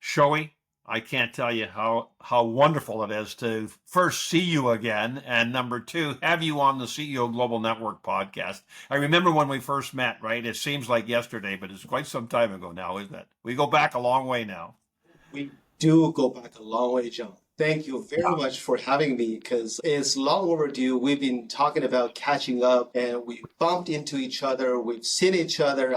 Shouyi, I can't tell you how wonderful it is to first see you again, and number two, have you on the CEO Global Network podcast. I remember when we first met, right? It seems like yesterday, but it's quite some time ago now, isn't it? We go back a long way now. We do go back a long way, John. Thank you very much for having me because it's long overdue. We've been talking about catching up and we bumped into each other. We've seen each other.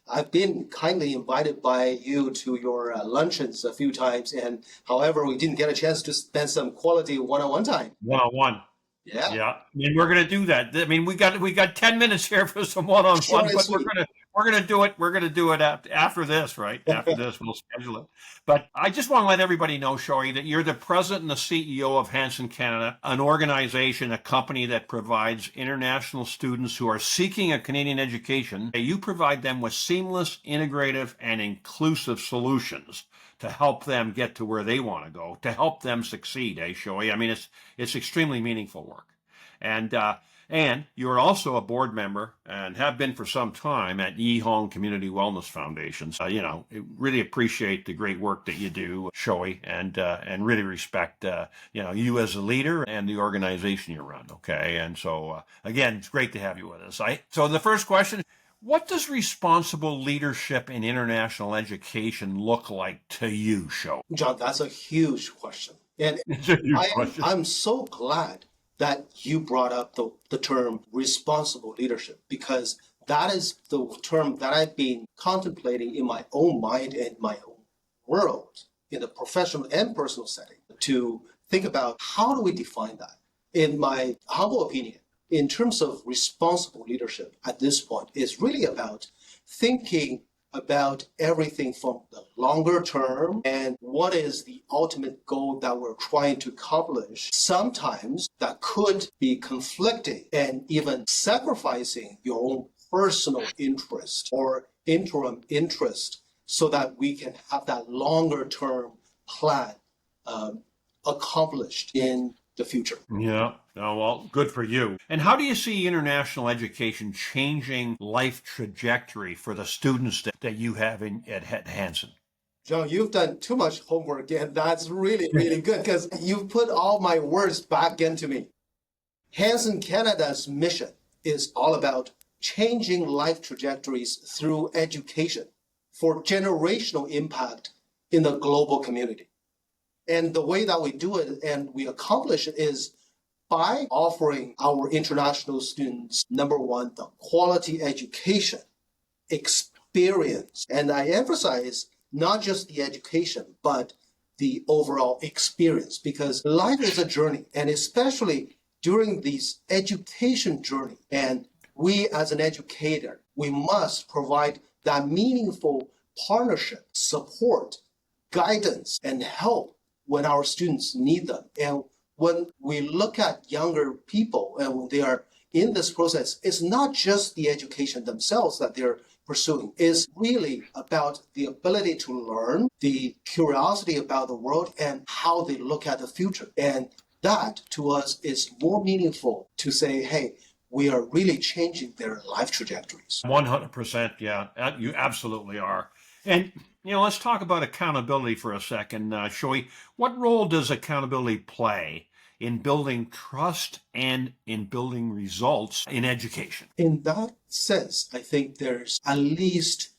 I've been kindly invited by you to your luncheons a few times. And however, we didn't get a chance to spend some quality one-on-one time. One on one. Yeah. Yeah, I mean we're gonna do that. I mean we got 10 minutes here for some one on Short one, and but we're sweet. gonna we're gonna do it. We're gonna do it after this, right? After this, we'll schedule it. But I just want to let everybody know, Shouyi, that you're the president and the CEO of Hanson Canada, an organization, a company that provides international students who are seeking a Canadian education. You provide them with seamless, integrative, and inclusive solutions to help them get to where they want to go, to help them succeed, Shouyi? I mean, it's extremely meaningful work. And you're also a board member and have been for some time at Yihong Community Wellness Foundation. So, really appreciate the great work that you do, Shouyi, and really respect, you as a leader and the organization you run. Okay. And so, again, it's great to have you with us. So the first question, what does responsible leadership in international education look like to you, Shouyi? John, that's a huge question. And It's a huge I'm, question. I'm so glad that you brought up the term responsible leadership because that is the term that I've been contemplating in my own mind and my own world in the professional and personal setting to think about how do we define that. In my humble opinion, in terms of responsible leadership at this point, is really about thinking about everything from the longer term and what is the ultimate goal that we're trying to accomplish. Sometimes that could be conflicting and even sacrificing your own personal interest or interim interest so that we can have that longer term plan accomplished in the future. Yeah. Oh, well, good for you. And how do you see international education changing life trajectory for the students that you have at Hanson? John, you've done too much homework, and that's really, really good because you've put all my words back into me. Hanson Canada's mission is all about changing life trajectories through education for generational impact in the global community. And the way that we do it and we accomplish it is by offering our international students, number one, the quality education experience. And I emphasize not just the education, but the overall experience, because life is a journey, and especially during this education journey. And we as an educator, we must provide that meaningful partnership, support, guidance, and help when our students need them. And when we look at younger people and when they are in this process, it's not just the education themselves that they're pursuing. It's really about the ability to learn, the curiosity about the world, and how they look at the future. And that to us is more meaningful to say, hey, we are really changing their life trajectories. 100%. Yeah, you absolutely are. And, let's talk about accountability for a second. Shouyi, what role does accountability play in building trust and in building results in education? In that sense, I think there's at least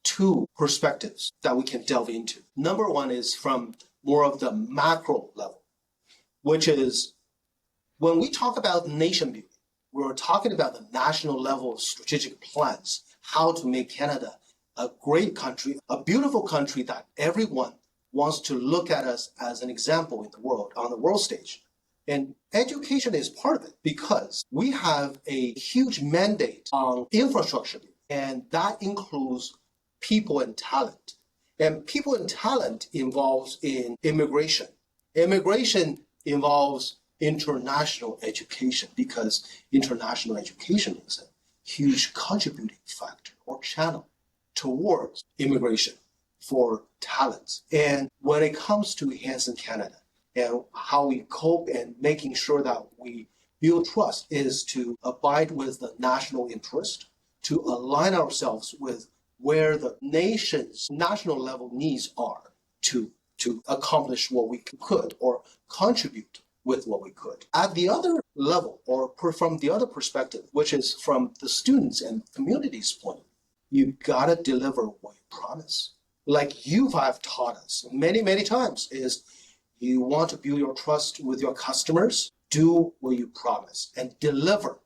two perspectives that we can delve into. Number one is from more of the macro level, which is when we talk about nation building, we're talking about the national level strategic plans, how to make Canada a great country, a beautiful country that everyone wants to look at us as an example in the world, on the world stage. And education is part of it because we have a huge mandate on infrastructure, and that includes people and talent. And people and talent involves in immigration. Immigration involves international education because international education is a huge contributing factor or channel towards immigration for talents. And when it comes to Hanson Canada and how we cope and making sure that we build trust is to abide with the national interest, to align ourselves with where the nation's national level needs are to accomplish what we could or contribute with what we could. At the other level, or from the other perspective, which is from the students and community's point, you gotta deliver what you promise. Like you have taught us many, many times, is you want to build your trust with your customers, do what you promise and deliver.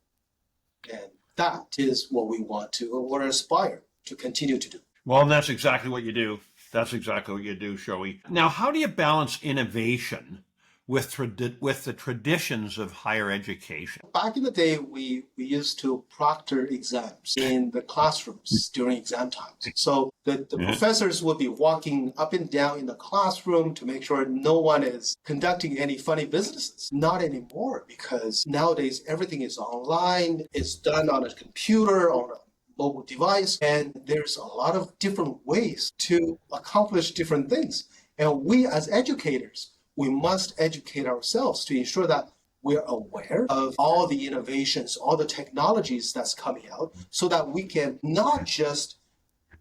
And that is what we want to or aspire to continue to do. Well, and that's exactly what you do. That's exactly what you do, Shouyi. Now, how do you balance innovation with the traditions of higher education? Back in the day, we used to proctor exams in the classrooms during exam times. So the professors would be walking up and down in the classroom to make sure no one is conducting any funny businesses. Not anymore, because nowadays everything is online, it's done on a computer, on a mobile device, and there's a lot of different ways to accomplish different things. And we as educators, we must educate ourselves to ensure that we're aware of all the innovations, all the technologies that's coming out, so that we can not just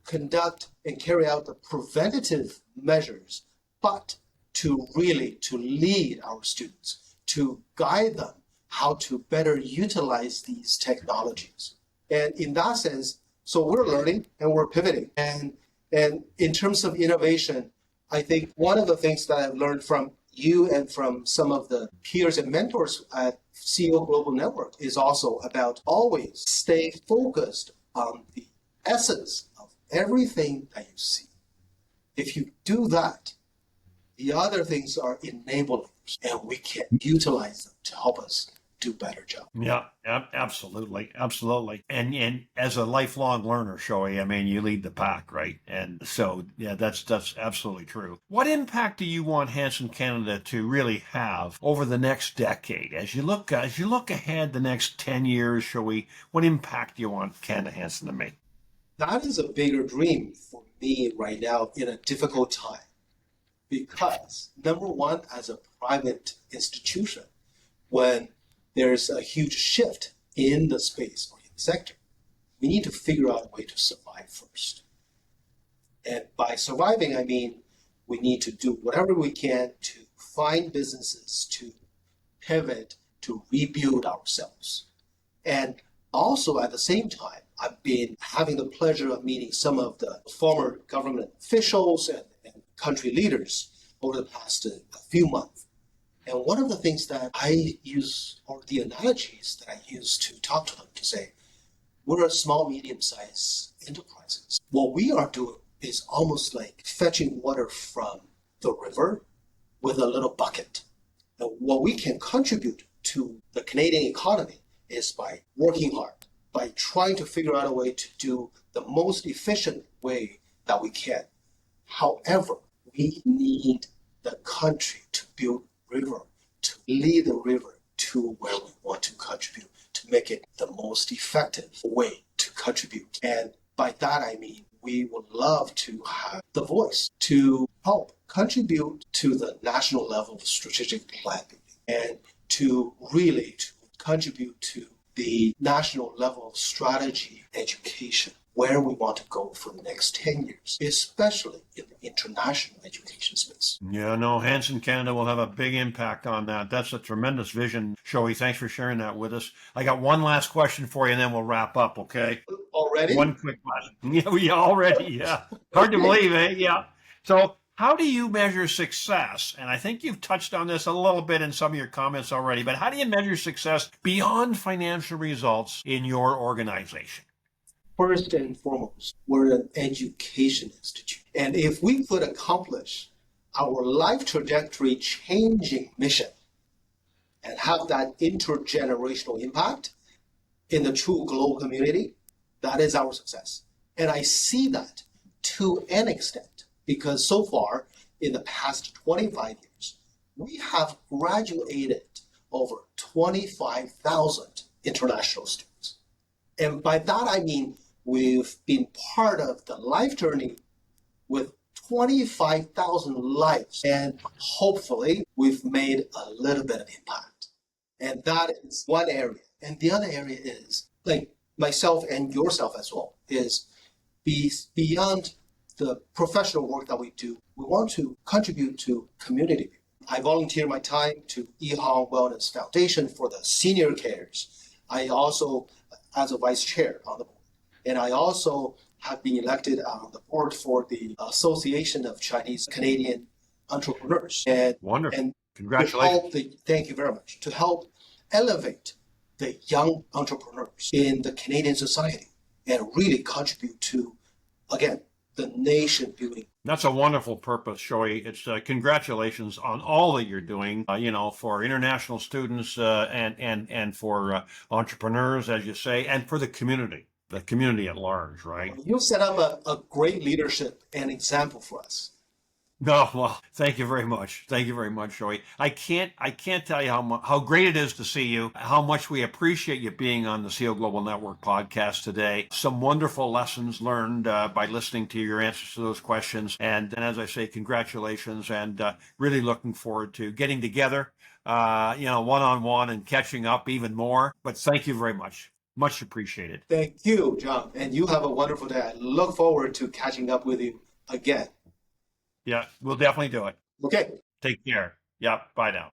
conduct and carry out the preventative measures, but to lead our students, to guide them how to better utilize these technologies. And in that sense, so we're learning and we're pivoting. And in terms of innovation, I think one of the things that I've learned from you and from some of the peers and mentors at CEO Global Network is also about always stay focused on the essence of everything that you see. If you do that, the other things are enablers, and we can utilize them to help us do a better job. Yeah, absolutely. And as a lifelong learner, Shouyi, I mean, you lead the pack, right? And so, yeah, that's absolutely true. What impact do you want Hanson Canada to really have over the next decade? As you look ahead the next 10 years, Shouyi, what impact do you want Canada Hanson to make? That is a bigger dream for me right now in a difficult time. Because number one, as a private institution, when there's a huge shift in the space or in the sector, we need to figure out a way to survive first. And by surviving, I mean we need to do whatever we can to find businesses, to pivot, to rebuild ourselves. And also at the same time, I've been having the pleasure of meeting some of the former government officials and country leaders over the past few months. And one of the things that I use, or the analogies that I use to talk to them, to say, we're a small, medium-sized enterprises. What we are doing is almost like fetching water from the river with a little bucket. And what we can contribute to the Canadian economy is by working hard, by trying to figure out a way to do the most efficient way that we can. However, we need the country to build river, to lead the river to where we want to contribute, to make it the most effective way to contribute. And by that, I mean, we would love to have the voice to help contribute to the national level of strategic plan building and to really contribute to the national level of strategy education, where we want to go for the next 10 years, especially in the international education space. Yeah, no, Hanson Canada will have a big impact on that. That's a tremendous vision. Shouyi, thanks for sharing that with us. I got one last question for you, and then we'll wrap up, okay? Already? One quick question. Yeah, we already, yeah. Hard to believe, eh? Yeah. So how do you measure success? And I think you've touched on this a little bit in some of your comments already, but how do you measure success beyond financial results in your organization? First and foremost, we're an education institute. And if we could accomplish our life trajectory changing mission and have that intergenerational impact in the true global community, that is our success. And I see that to an extent, because so far in the past 25 years, we have graduated over 25,000 international students. And by that, I mean, we've been part of the life journey with 25,000 lives, and hopefully we've made a little bit of impact. And that is one area. And the other area is, like myself and yourself as well, is beyond the professional work that we do, we want to contribute to community. I volunteer my time to Yihang Wellness Foundation for the senior cares. I also, as a vice chair on the board, and I also have been elected on the board for the Association of Chinese Canadian Entrepreneurs. Wonderful. And Congratulations. thank you very much. To help elevate the young entrepreneurs in the Canadian society and really contribute to, again, the nation building. That's a wonderful purpose, Shouyi. It's congratulations on all that you're doing, for international students and for entrepreneurs, as you say, and for the community at large, right? You set up a great leadership and example for us. No, well, thank you very much. Thank you very much, Shouyi. I can't tell you how great it is to see you, how much we appreciate you being on the CEO Global Network podcast today. Some wonderful lessons learned by listening to your answers to those questions. And as I say, congratulations, and really looking forward to getting together, one-on-one and catching up even more. But thank you very much. Much appreciated. Thank you, John. And you have a wonderful day. I look forward to catching up with you again. Yeah, we'll definitely do it. Okay. Take care. Yeah, bye now.